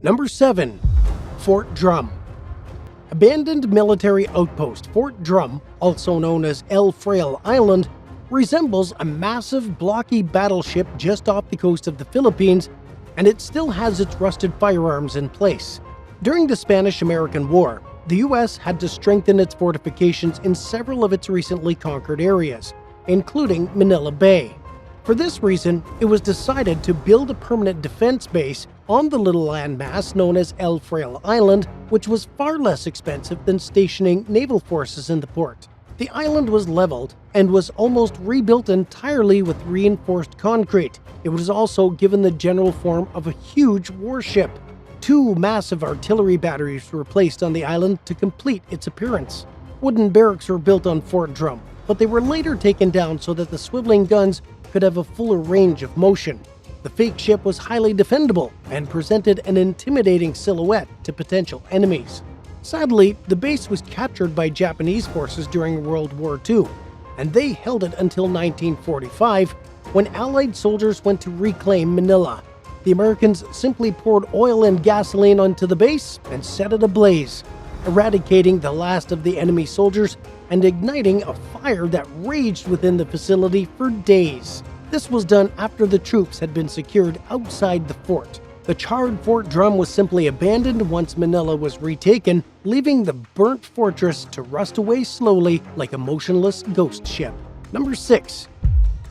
Number 7. Fort Drum. Abandoned military outpost Fort Drum, also known as El Fraile Island, resembles a massive blocky battleship just off the coast of the Philippines, and it still has its rusted firearms in place. During the Spanish-American War, the U.S. had to strengthen its fortifications in several of its recently conquered areas, including Manila Bay. For this reason, it was decided to build a permanent defense base on the little landmass known as El Fraile Island, which was far less expensive than stationing naval forces in the port. The island was leveled and was almost rebuilt entirely with reinforced concrete. It was also given the general form of a huge warship. 2 massive artillery batteries were placed on the island to complete its appearance. Wooden barracks were built on Fort Drum, but they were later taken down so that the swiveling guns could have a fuller range of motion. The fake ship was highly defendable and presented an intimidating silhouette to potential enemies. Sadly, the base was captured by Japanese forces during World War II, and they held it until 1945, when Allied soldiers went to reclaim Manila. The Americans simply poured oil and gasoline onto the base and set it ablaze, eradicating the last of the enemy soldiers and igniting a fire that raged within the facility for days. This was done after the troops had been secured outside the fort. The charred Fort Drum was simply abandoned once Manila was retaken, leaving the burnt fortress to rust away slowly like a motionless ghost ship. Number 6.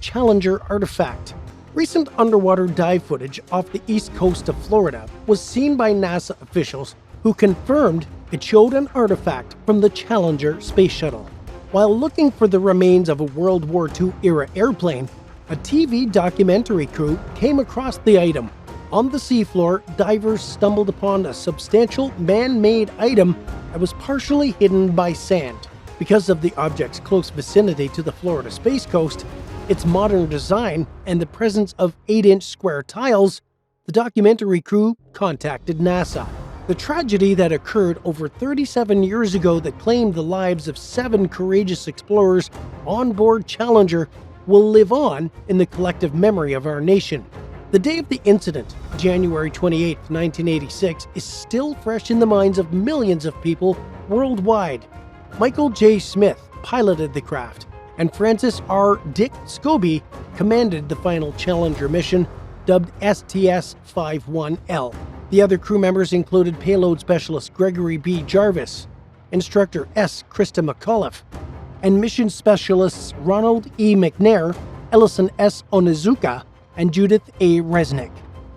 Challenger Artifact. Recent underwater dive footage off the east coast of Florida was seen by NASA officials who confirmed it showed an artifact from the Challenger space shuttle. While looking for the remains of a World War II-era airplane, a TV documentary crew came across the item. On the seafloor, divers stumbled upon a substantial man-made item that was partially hidden by sand. Because of the object's close vicinity to the Florida Space Coast, its modern design, and the presence of 8-inch square tiles, the documentary crew contacted NASA. The tragedy that occurred over 37 years ago that claimed the lives of 7 courageous explorers on board Challenger will live on in the collective memory of our nation. The day of the incident, January 28, 1986, is still fresh in the minds of millions of people worldwide. Michael J. Smith piloted the craft, and Francis R. Dick Scobie commanded the final Challenger mission, dubbed STS-51L. The other crew members included payload specialist Gregory B. Jarvis, instructor S. Krista McAuliffe, and mission specialists Ronald E. McNair, Ellison S. Onizuka, and Judith A. Resnick.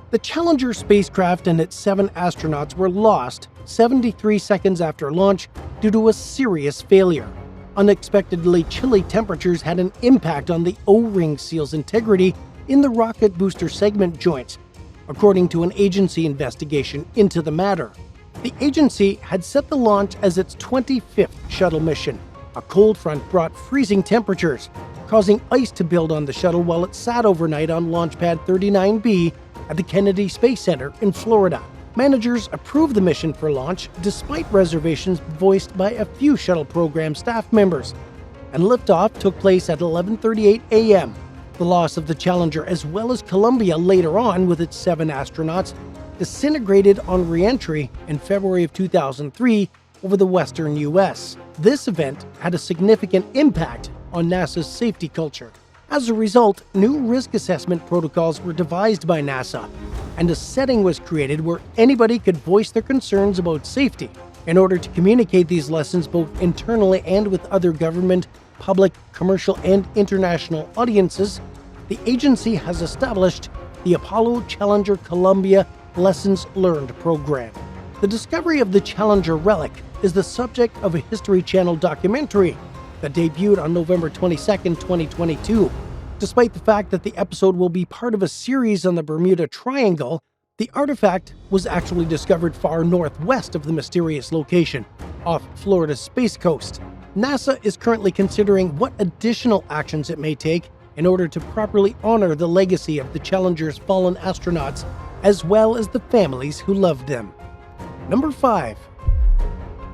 The Challenger spacecraft and its 7 astronauts were lost 73 seconds after launch due to a serious failure. Unexpectedly chilly temperatures had an impact on the O-ring seal's integrity in the rocket booster segment joints, according to an agency investigation into the matter. The agency had set the launch as its 25th shuttle mission. A cold front brought freezing temperatures, causing ice to build on the shuttle while it sat overnight on Launch Pad 39B at the Kennedy Space Center in Florida. Managers approved the mission for launch despite reservations voiced by a few shuttle program staff members, and liftoff took place at 11:38 a.m. The loss of the Challenger, as well as Columbia later on with its 7 astronauts, disintegrated on re-entry in February of 2003 over the western U.S. This event had a significant impact on NASA's safety culture. As a result, new risk assessment protocols were devised by NASA, and a setting was created where anybody could voice their concerns about safety. In order to communicate these lessons both internally and with other government, public, commercial, and international audiences, the agency has established the Apollo Challenger Columbia Lessons Learned program. The discovery of the Challenger relic is the subject of a History Channel documentary that debuted on November 22, 2022. Despite the fact that the episode will be part of a series on the Bermuda Triangle, the artifact was actually discovered far northwest of the mysterious location, off Florida's Space Coast. NASA is currently considering what additional actions it may take in order to properly honor the legacy of the Challenger's fallen astronauts, as well as the families who loved them. Number 5.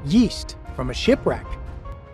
Yeast from a shipwreck.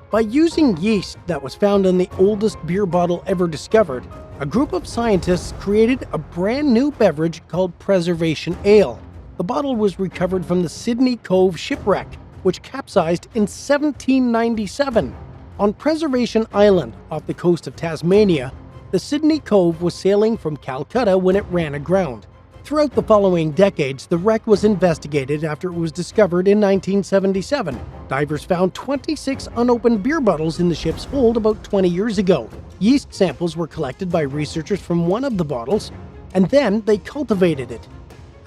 By using yeast that was found in the oldest beer bottle ever discovered, a group of scientists created a brand new beverage called Preservation Ale. The bottle was recovered from the Sydney Cove shipwreck, which capsized in 1797. On Preservation Island, off the coast of Tasmania, the Sydney Cove was sailing from Calcutta when it ran aground. Throughout the following decades, the wreck was investigated after it was discovered in 1977. Divers found 26 unopened beer bottles in the ship's hold about 20 years ago. Yeast samples were collected by researchers from one of the bottles, and then they cultivated it.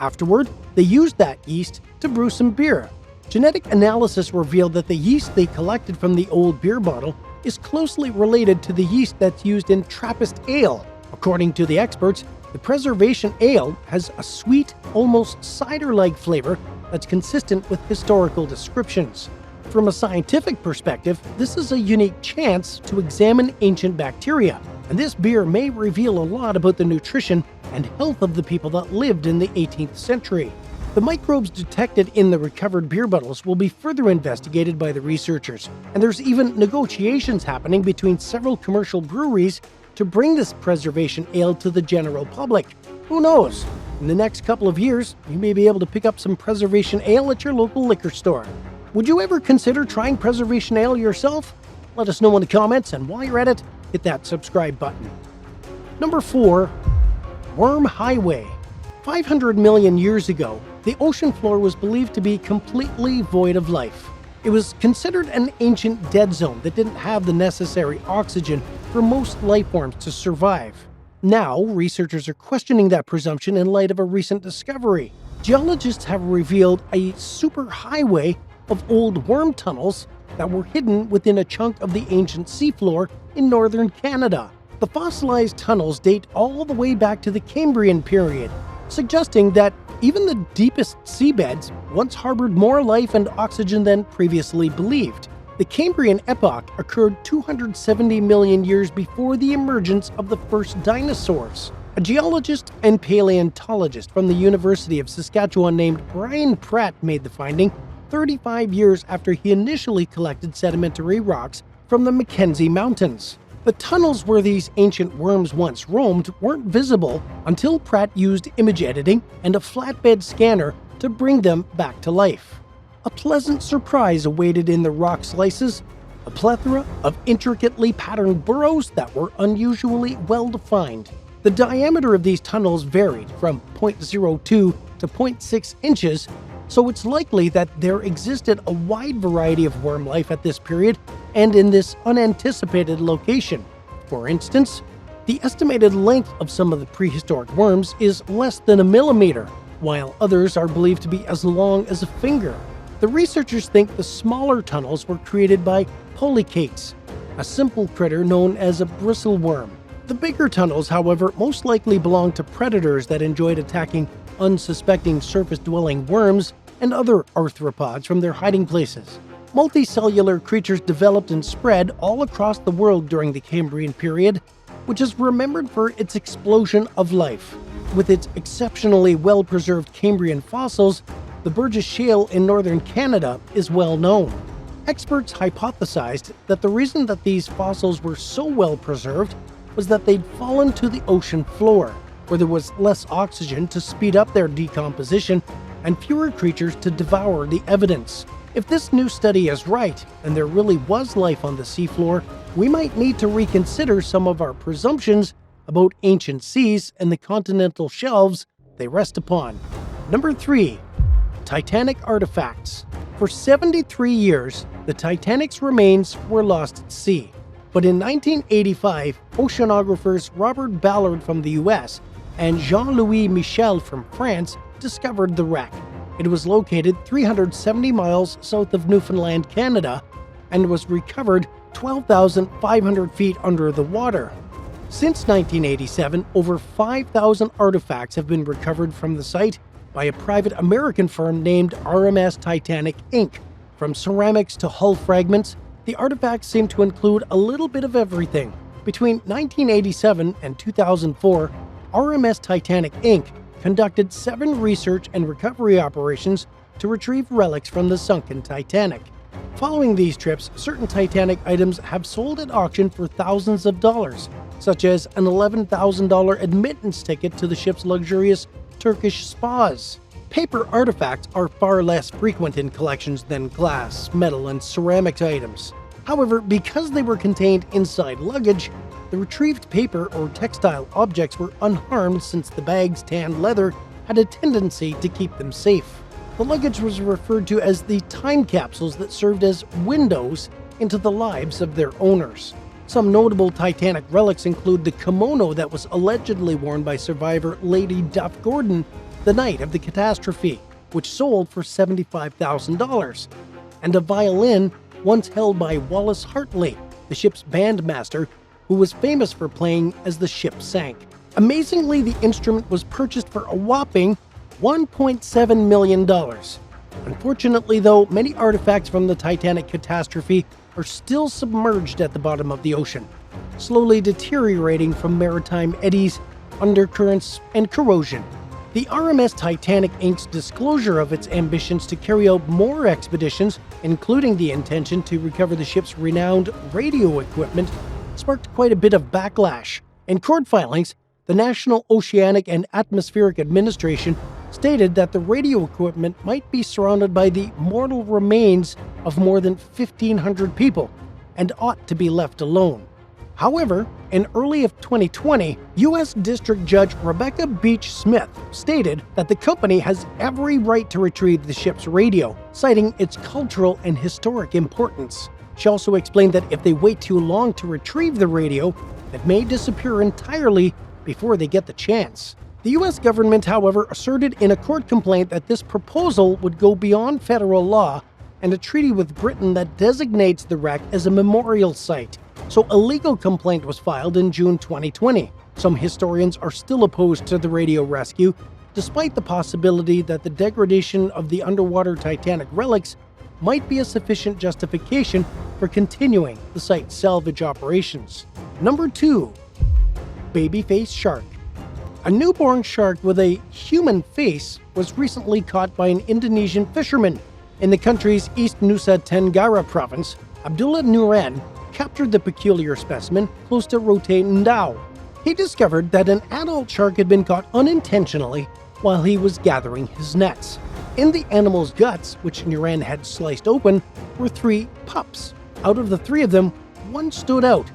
Afterward, they used that yeast to brew some beer. Genetic analysis revealed that the yeast they collected from the old beer bottle is closely related to the yeast that's used in Trappist ale. According to the experts, the preservation ale has a sweet, almost cider-like flavor that's consistent with historical descriptions. From a scientific perspective, this is a unique chance to examine ancient bacteria, and this beer may reveal a lot about the nutrition and health of the people that lived in the 18th century. The microbes detected in the recovered beer bottles will be further investigated by the researchers, and there's even negotiations happening between several commercial breweries to bring this preservation ale to the general public. Who knows? In the next couple of years, you may be able to pick up some preservation ale at your local liquor store. Would you ever consider trying preservation ale yourself? Let us know in the comments, and while you're at it, hit that subscribe button. Number 4. Worm Highway. 500 million years ago, the ocean floor was believed to be completely void of life. It was considered an ancient dead zone that didn't have the necessary oxygen for most life forms to survive. Now, researchers are questioning that presumption in light of a recent discovery. Geologists have revealed a superhighway of old worm tunnels that were hidden within a chunk of the ancient seafloor in northern Canada. The fossilized tunnels date all the way back to the Cambrian period, suggesting that even the deepest seabeds once harbored more life and oxygen than previously believed. The Cambrian epoch occurred 270 million years before the emergence of the first dinosaurs. A geologist and paleontologist from the University of Saskatchewan named Brian Pratt made the finding 35 years after he initially collected sedimentary rocks from the Mackenzie Mountains. The tunnels where these ancient worms once roamed weren't visible until Pratt used image editing and a flatbed scanner to bring them back to life. A pleasant surprise awaited in the rock slices, a plethora of intricately patterned burrows that were unusually well-defined. The diameter of these tunnels varied from 0.02 to 0.6 inches, so it's likely that there existed a wide variety of worm life at this period and in this unanticipated location. For instance, the estimated length of some of the prehistoric worms is less than a millimeter, while others are believed to be as long as a finger. The researchers think the smaller tunnels were created by polychaetes, a simple critter known as a bristleworm. The bigger tunnels, however, most likely belong to predators that enjoyed attacking unsuspecting surface-dwelling worms and other arthropods from their hiding places. Multicellular creatures developed and spread all across the world during the Cambrian period, which is remembered for its explosion of life. With its exceptionally well-preserved Cambrian fossils, the Burgess Shale in northern Canada is well known. Experts hypothesized that the reason that these fossils were so well preserved was that they'd fallen to the ocean floor, where there was less oxygen to speed up their decomposition and fewer creatures to devour the evidence. If this new study is right, and there really was life on the seafloor, we might need to reconsider some of our presumptions about ancient seas and the continental shelves they rest upon. Number 3. Titanic artifacts. For 73 years, the Titanic's remains were lost at sea. But in 1985, oceanographers Robert Ballard from the US and Jean-Louis Michel from France discovered the wreck. It was located 370 miles south of Newfoundland, Canada, and was recovered 12,500 feet under the water. Since 1987, over 5,000 artifacts have been recovered from the site by a private American firm named RMS Titanic Inc. From ceramics to hull fragments, the artifacts seem to include a little bit of everything. Between 1987 and 2004, RMS Titanic Inc. conducted 7 research and recovery operations to retrieve relics from the sunken Titanic. Following these trips, certain Titanic items have sold at auction for thousands of dollars, such as an $11,000 admittance ticket to the ship's luxurious Turkish spas. Paper artifacts are far less frequent in collections than glass, metal, and ceramics items. However, because they were contained inside luggage, the retrieved paper or textile objects were unharmed since the bag's tanned leather had a tendency to keep them safe. The luggage was referred to as the time capsules that served as windows into the lives of their owners. Some notable Titanic relics include the kimono that was allegedly worn by survivor Lady Duff Gordon the night of the catastrophe, which sold for $75,000, and a violin once held by Wallace Hartley, the ship's bandmaster, who was famous for playing as the ship sank. Amazingly, the instrument was purchased for a whopping $1.7 million. Unfortunately, though, many artifacts from the Titanic catastrophe are still submerged at the bottom of the ocean, slowly deteriorating from maritime eddies, undercurrents, and corrosion. The RMS Titanic Inc.'s disclosure of its ambitions to carry out more expeditions, including the intention to recover the ship's renowned radio equipment, sparked quite a bit of backlash. In court filings, the National Oceanic and Atmospheric Administration stated that the radio equipment might be surrounded by the mortal remains of more than 1,500 people and ought to be left alone. However, in early of 2020, U.S. District Judge Rebecca Beach Smith stated that the company has every right to retrieve the ship's radio, citing its cultural and historic importance. She also explained that if they wait too long to retrieve the radio, it may disappear entirely before they get the chance. The U.S. government, however, asserted in a court complaint that this proposal would go beyond federal law and a treaty with Britain that designates the wreck as a memorial site. So a legal complaint was filed in June 2020. Some historians are still opposed to the radio rescue, despite the possibility that the degradation of the underwater Titanic relics might be a sufficient justification for continuing the site's salvage operations. Number 2. Babyface shark. A newborn shark with a human face was recently caught by an Indonesian fisherman. In the country's East Nusa Tenggara province, Abdullah Nuran captured the peculiar specimen close to Rote Ndau. He discovered that an adult shark had been caught unintentionally while he was gathering his nets. In the animal's guts, which Nuran had sliced open, were 3 pups. Out of the 3 of them, one stood out,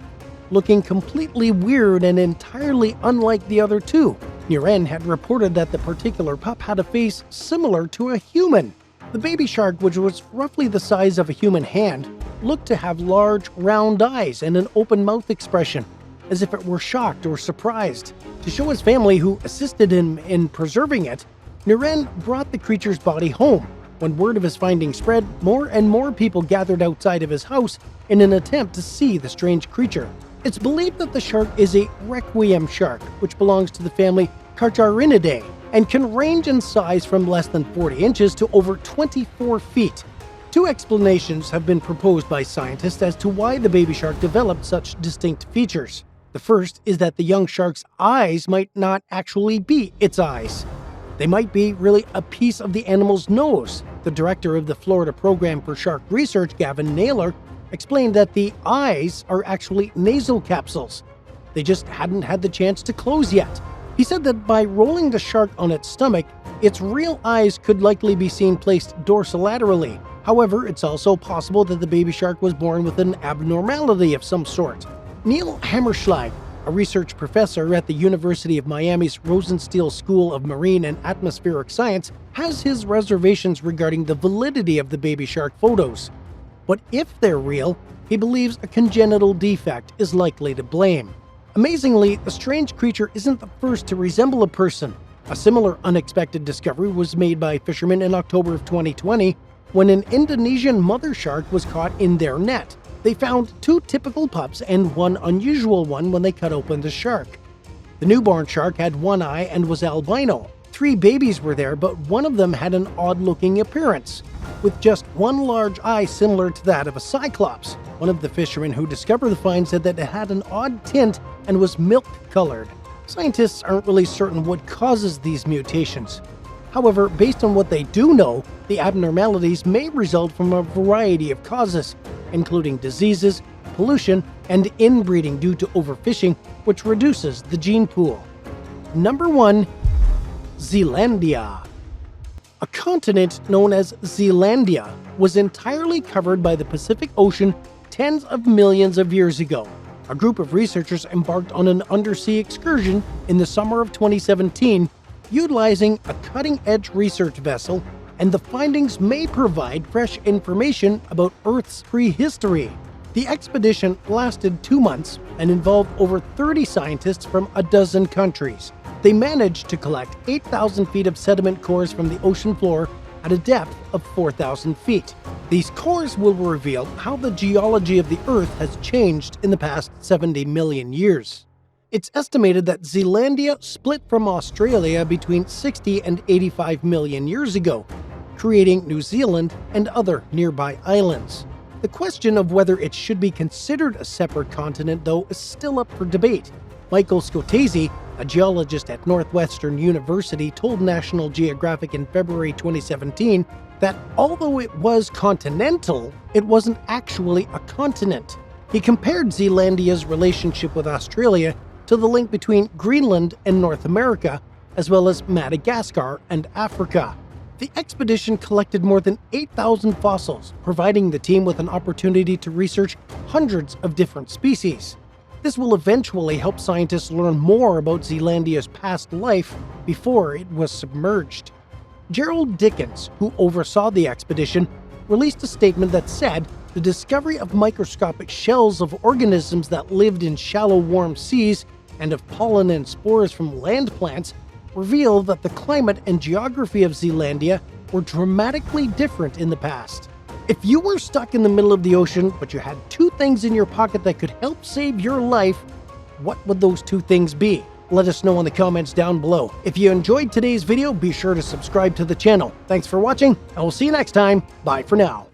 looking completely weird and entirely unlike the other 2. Nuran had reported that the particular pup had a face similar to a human. The baby shark, which was roughly the size of a human hand, looked to have large, round eyes and an open mouth expression, as if it were shocked or surprised. To show his family, who assisted him in preserving it, Nuran brought the creature's body home. When word of his finding spread, more and more people gathered outside of his house in an attempt to see the strange creature. It's believed that the shark is a requiem shark, which belongs to the family Carcharinidae, and can range in size from less than 40 inches to over 24 feet. 2 explanations have been proposed by scientists as to why the baby shark developed such distinct features. The first is that the young shark's eyes might not actually be its eyes. They might be really a piece of the animal's nose. The director of the Florida Program for Shark Research, Gavin Naylor, explained that the eyes are actually nasal capsules. They just hadn't had the chance to close yet. He said that by rolling the shark on its stomach, its real eyes could likely be seen placed dorsolaterally. However, it's also possible that the baby shark was born with an abnormality of some sort. Neil Hammerschlag, a research professor at the University of Miami's Rosenstiel School of Marine and Atmospheric Science, has his reservations regarding the validity of the baby shark photos. But if they're real, he believes a congenital defect is likely to blame. Amazingly, the strange creature isn't the first to resemble a person. A similar unexpected discovery was made by fishermen in October of 2020 when an Indonesian mother shark was caught in their net. They found 2 typical pups and 1 unusual one when they cut open the shark. The newborn shark had 1 eye and was albino. 3 babies were there, but one of them had an odd-looking appearance, with just 1 large eye similar to that of a cyclops. One of the fishermen who discovered the find said that it had an odd tint and was milk-colored. Scientists aren't really certain what causes these mutations. However, based on what they do know, the abnormalities may result from a variety of causes, including diseases, pollution, and inbreeding due to overfishing, which reduces the gene pool. Number 1. Zealandia. continent known as Zealandia was entirely covered by the Pacific Ocean tens of millions of years ago. A group of researchers embarked on an undersea excursion in the summer of 2017, utilizing a cutting-edge research vessel, and the findings may provide fresh information about Earth's prehistory. The expedition lasted 2 months and involved over 30 scientists from a dozen countries. They managed to collect 8,000 feet of sediment cores from the ocean floor at a depth of 4,000 feet. These cores will reveal how the geology of the Earth has changed in the past 70 million years. It's estimated that Zealandia split from Australia between 60 and 85 million years ago, creating New Zealand and other nearby islands. The question of whether it should be considered a separate continent, though, is still up for debate. Michael Scotese, a geologist at Northwestern University, told National Geographic in February 2017 that although it was continental, it wasn't actually a continent. He compared Zealandia's relationship with Australia to the link between Greenland and North America, as well as Madagascar and Africa. The expedition collected more than 8,000 fossils, providing the team with an opportunity to research hundreds of different species. This will eventually help scientists learn more about Zealandia's past life before it was submerged. Gerald Dickens, who oversaw the expedition, released a statement that said the discovery of microscopic shells of organisms that lived in shallow warm seas and of pollen and spores from land plants reveal that the climate and geography of Zealandia were dramatically different in the past. If you were stuck in the middle of the ocean, but you had 2 things in your pocket that could help save your life, what would those 2 things be? Let us know in the comments down below. If you enjoyed today's video, be sure to subscribe to the channel. Thanks for watching, and we'll see you next time. Bye for now.